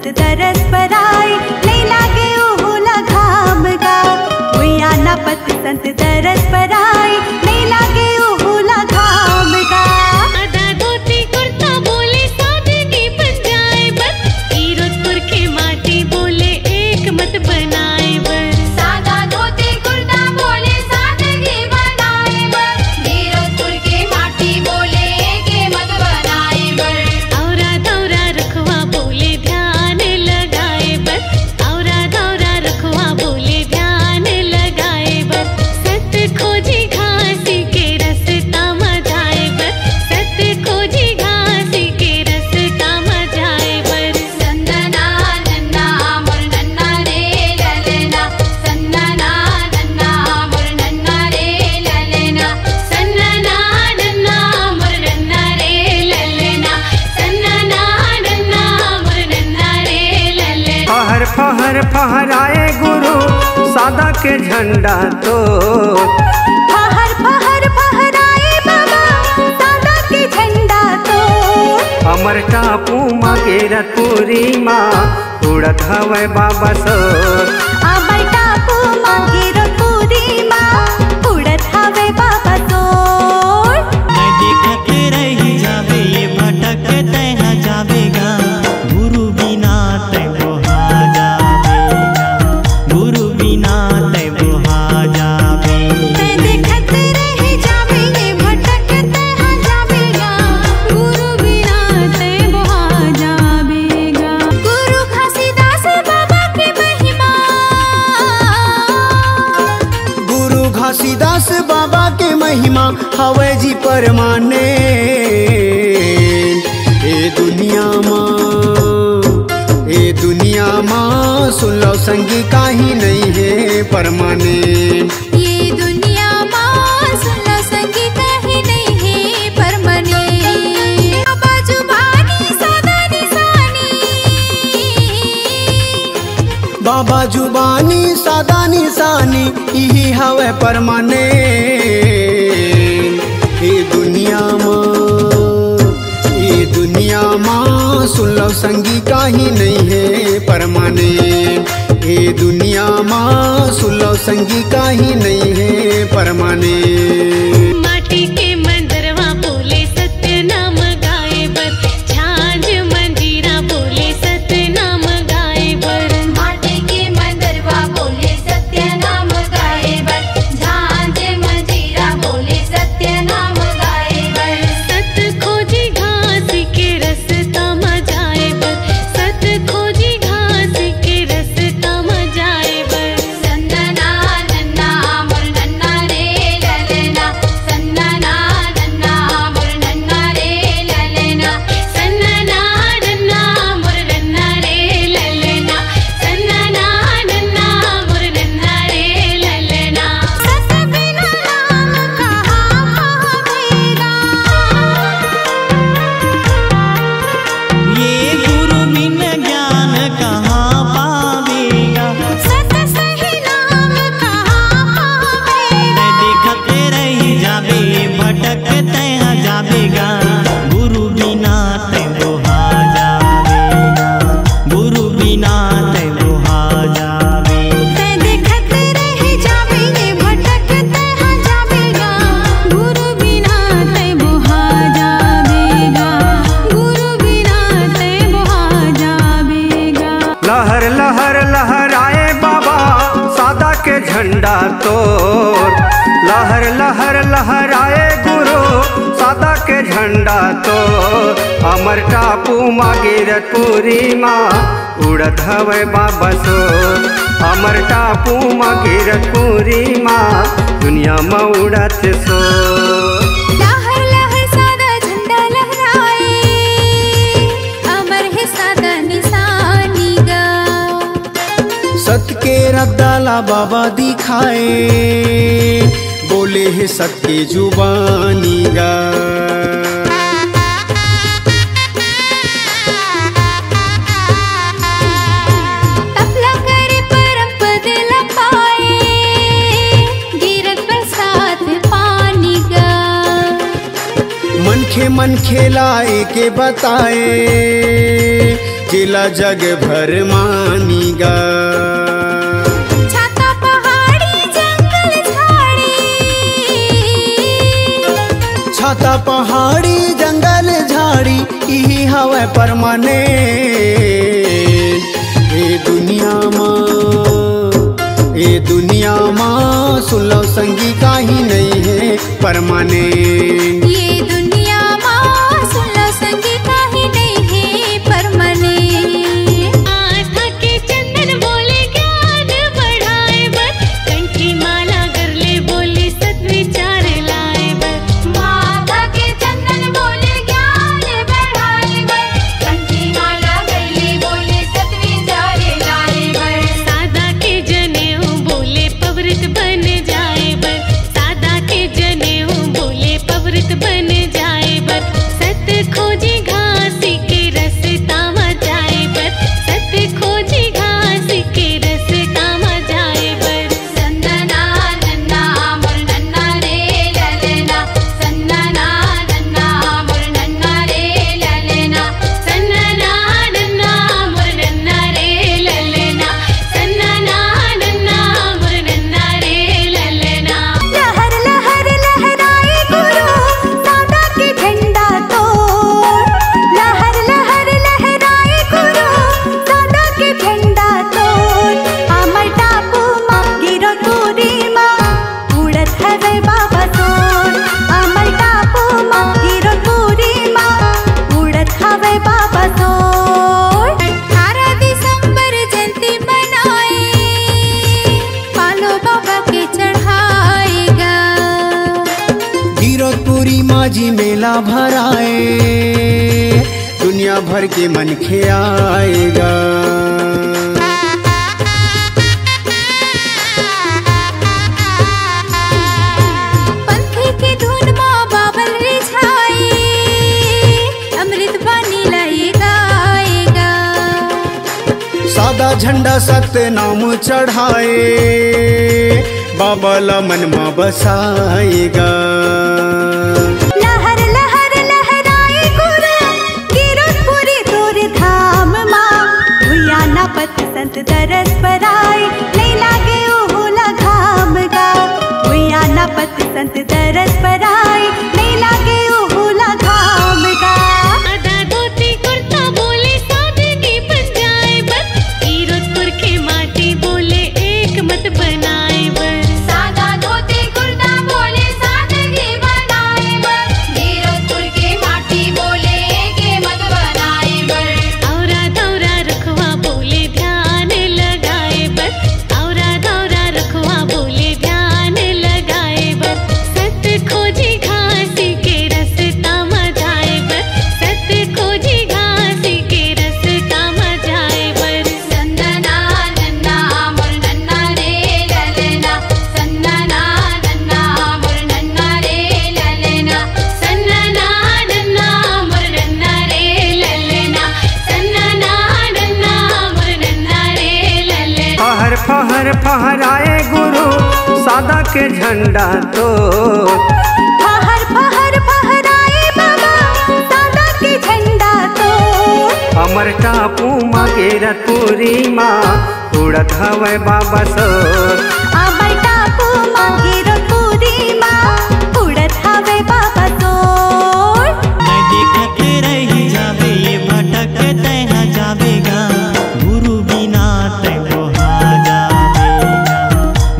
संत दरस पर आए नहीं लागे ओहुला घाम गा भुइया ना पत संत दरस पर आए नहीं लागे ओहुला घाम गा आधा धोती कुर्ता बोले सादगी बन जाए बस हीरोजपुर के माटी बोले एक मत बनाए बस सादा धोती कुर्ता बोले सादगी बनाए बस हीरोजपुर के माटी बोले एक मत बनाए बस औरा दौरा रखवा बोले ध्यान लगाए बस औरा दौरा रखवा बोले ध्यान लगाए बस सत खोजी घासी के रास्ता मजाए बस सत खोजी घासी के रास्ता मजाए बस संदना नन्ना मोर नन्ना रे ललना संदना नन्ना मोर नन्ना रे ललना संदना नन्ना मोर नन्ना रे ललना संदना नन्ना मोर नन्ना रे ललना फहर फहर फहराए गुरु सादा के झंडा तो फहर फहर फहराए बाबा सादा के झंडा तो अमर टापू मगेरपुरी माँ उड़त हवे बाबा सोर अमर टापू मगेरपुरी माँ उड़त हवे बाबा सोर देखते रही जावे ये भटकते हैं जावेगा गुरु बिना तय वहा जावेगा गुरु बिना तय वहा जावे ते देखते रह जावे ये भटकते हैं जावेगा गुरु बिना ते वहा जावेगा गुरु घासीदास बाबा की महिमा गुरु घासीदास बाबा के महिमा हवे जी परमाने ए दुनिया माँ सुन लो संगी काहे नहीं है परमाने ये दुनिया माँ सुन लो संगी कहीं नहीं है परमाने बाबा जुबानी सादा निशानी बाबा जुबानी सादा निशानी यही हवे परमाने ए दुनिया माँ सुन लो संगी काहे नहीं है परमाने ए दुनिया माँ सुन लो संगी काहे नहीं है परमाने माटी के मंदिरवा बोले सत्य नाम गाए बर झांझ मंजीरा बोले सत्य नाम गाए बर माटी के मंदरवा बोले सत्य नाम गाए बस झांझ मंजीरा बोले सत्य नाम गाए बस सत खोजी घास के रास्ता मजाए बर सत खोजी घास के रास्ता मजाए बर संदना नन्ना मोर नन्ना रे ललना संदना नन्ना मोर नन्ना रे ललना संदना नन्ना मोर नन्ना रे ललना संदना नन्ना मोर नन्ना रे ललना सस बिना नाम कहाँ पावेगा ये गुरु बिन ज्ञान कहाँ पावेगा सत सही नाम कहाँ पावेगा देखते रही जावे भटकते हैं जावेगा गुरु बिना तय वहा जावेगा गुरु बिना तय वहा जावे ते देखते रह जावे ये भटकते हैं जावेगा गुरु बिना ते वहा जावेगा गुरु बिना ते वहा जावेगा लहर लहर लहराए बाबा सादा के झंडा तोर लहर लहर लहराए गुरु सादा के झंडा तो अमर टापू मगेरपुरी माँ उड़त हवे बाबा सोर अमर टापू मगेरपुरी माँ दुनिया में उड़त सोर लहर लहर सादा झंडा लहराए अमर है सादा निशानी गा सत्य के रद्दाला बाबा दिखाए बोले है सत्य के जुबानी गा तपला करे परम पद लपाए गिरत बरसात पानी गा मन खे मन खेलाए के बताए जिला जग भर मानीगा। छाता पहाड़ी जंगल झाड़ी, छाता पहाड़ी जंगल झाड़ी यही हवे परमानेंट। ए दुनिया माँ सुन लो संगी काहीं नहीं है परमानेंट। ये दुनिया माँ सुन लो संगी काहीं नहीं है परमानेंट। आस्था के चंदन बोले ज्ञान बढ़ाए बर, कंठी माला गरले बोले सद्विचार लाए बर। माता के चंदन बोले ज्ञान बढ़ाए बर, कंठी माला गरले बोले सत्विचार लाए बर। सादा के जनेऊ बोले पवित्र बन जाए बर, सादा के जनेऊ बोले पवित्र बन जाए बर। सत खोजी घासी के रस्ता में जाए बर, सत खोजी घासी के रस्ता में जाए बर। संदना नन्ना मोर नन्ना रे ललना, संदना नन्ना मोर नन्ना रे ललना, सन्ना नन्ना मोर नन्ना रे ललना, सन्ना नन्ना मोर नन्ना रे ललना। लहर लहर लहराए गुरु सादा के झंडा तोड़, लहर लहर लहराए गुरु सादा के झंडा तोड़। अमर टापू माँ गिरो तूरी माँ उड़त हवे बाबा सोन, अमर टापू माँ गिरो तूरी माँ उड़त हवे बाबा सोन। 18 दिसंबर जयंती मनाए, पालो बाबा के चढ़ाएगा। गिरतपुरी माझी मेला भराए, दुनिया भर के मन खे आएगा। पंथी की धुन माँ बाबल रिझाए, अमृत बानी लाई गाएगा। सादा झंडा सत्य नाम चढ़ाए, बाबा ला मन में बसाएगा। लहर लहर लहराए गुरु गिरतपुरी तोर धाम माँ, भुया ना पत संत दरस पर आए, नहीं लागे ओहुला घाम गा। भुया ना पत संत दरस पर आए, नहीं लागे ओहुला घाम गा। आधा धोती कुर्ता बोले सादगी बन जाए बर, गिरतपुर के माटी बोले एक मत बनाए बर। सादा धोती कुर्ता बोले सादगी बनाए बर, गिरतपुर के माटी बोले के मत बनाए बर। औरा दौरा रखवा बोले ध्यान लगाए बर, औरा दौरा रखवा बोले ध्यान लगाए बर। सत खोजी घासी के रस्ता में जाए बर, सत खोजी घासी के रस्ता में जाए बर। संदना नन्ना मोर नन्ना रे ललना, संदना नन्ना मोर नन्ना रे ललना, सन्ना नन्ना मोर नन्ना रे ललना, सन्ना नन्ना मोर नन्ना रे ललना। फहर फहर फहराए गुरु सादा के झंडा तो। फहर फहर फहराए बाबा सादा के झंडा तोड़। अमर टापू माँ गिरतपुरी माँ उड़त हवे बाबा सोर। अमर टापू माँ गिरतपुरी माँ उड़त हवे बाबा सोर। मैं देखत रही जाबे भटकते हैं जाबेगा, गुरु बिना तै बोहा जाबेगा,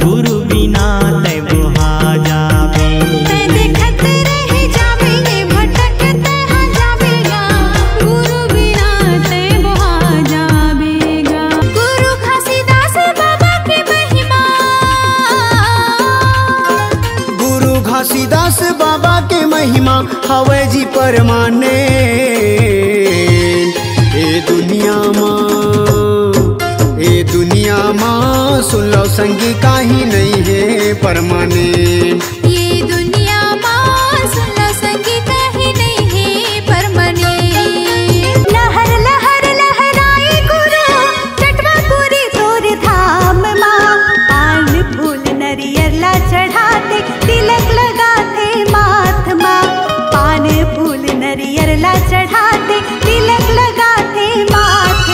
गुरु बिना तै बोहा जाबेगा। मैं देखत रह जावेंगे भटकते हाँ जावेगा, गुरु बिना ते बोहा जावेगा। गुरु घासीदास बाबा की महिमा, गुरु घासीदास बाबा के महिमा हवे जी परमानेंट। ए दुनिया माँ सुन लो संगी काहीं नहीं है परमानेंट। ये दुनिया माँ सुन लो संगी कहीं नहीं है परमानेंट। लहर लहर लहराए गुरु चटवापुरी तोर धाम माँ, पान फूल नरियर ला चढ़ाते तिलक लगाते माथ माँ। पान फूल नरियर ला चढ़ाते तिलक लगाते माथ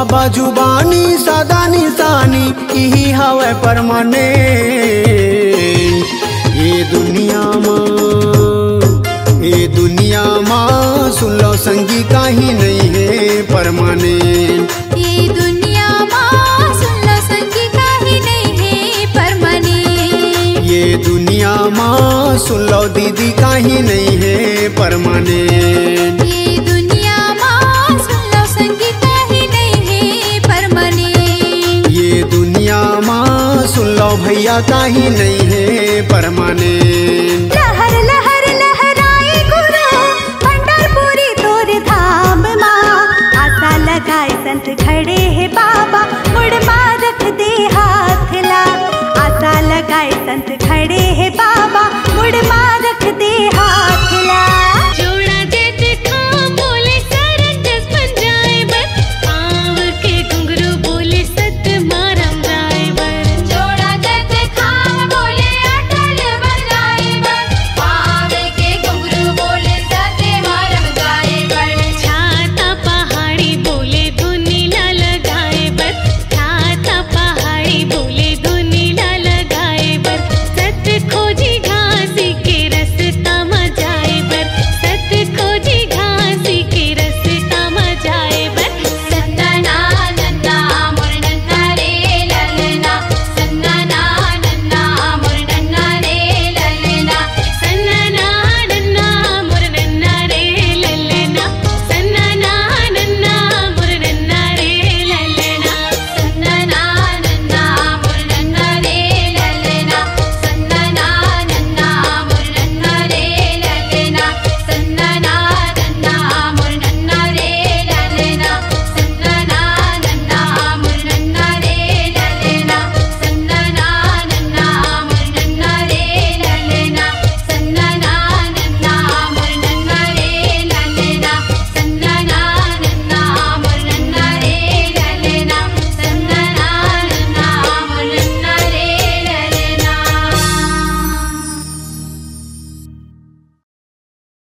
बाबा जुबानी सादा निशानी यही हवे परमाने। ये दुनिया माँ सुन लो संगी काहीं नहीं है परमाने। ये दुनिया माँ सुन लो संगी काहीं नहीं है परमाने। ये दुनिया माँ सुन लो दीदी काहीं नहीं है परमाने। ये दुनिया माँ सुन लो संगी काहीं नहीं है परमाने। ये दुनिया माँ सुन लो भैया काहीं नहीं है परमाने। लहर लहर लहराए गुरु पंढरपुरी तोर धाम माँ, आशा लगाए संत खड़े है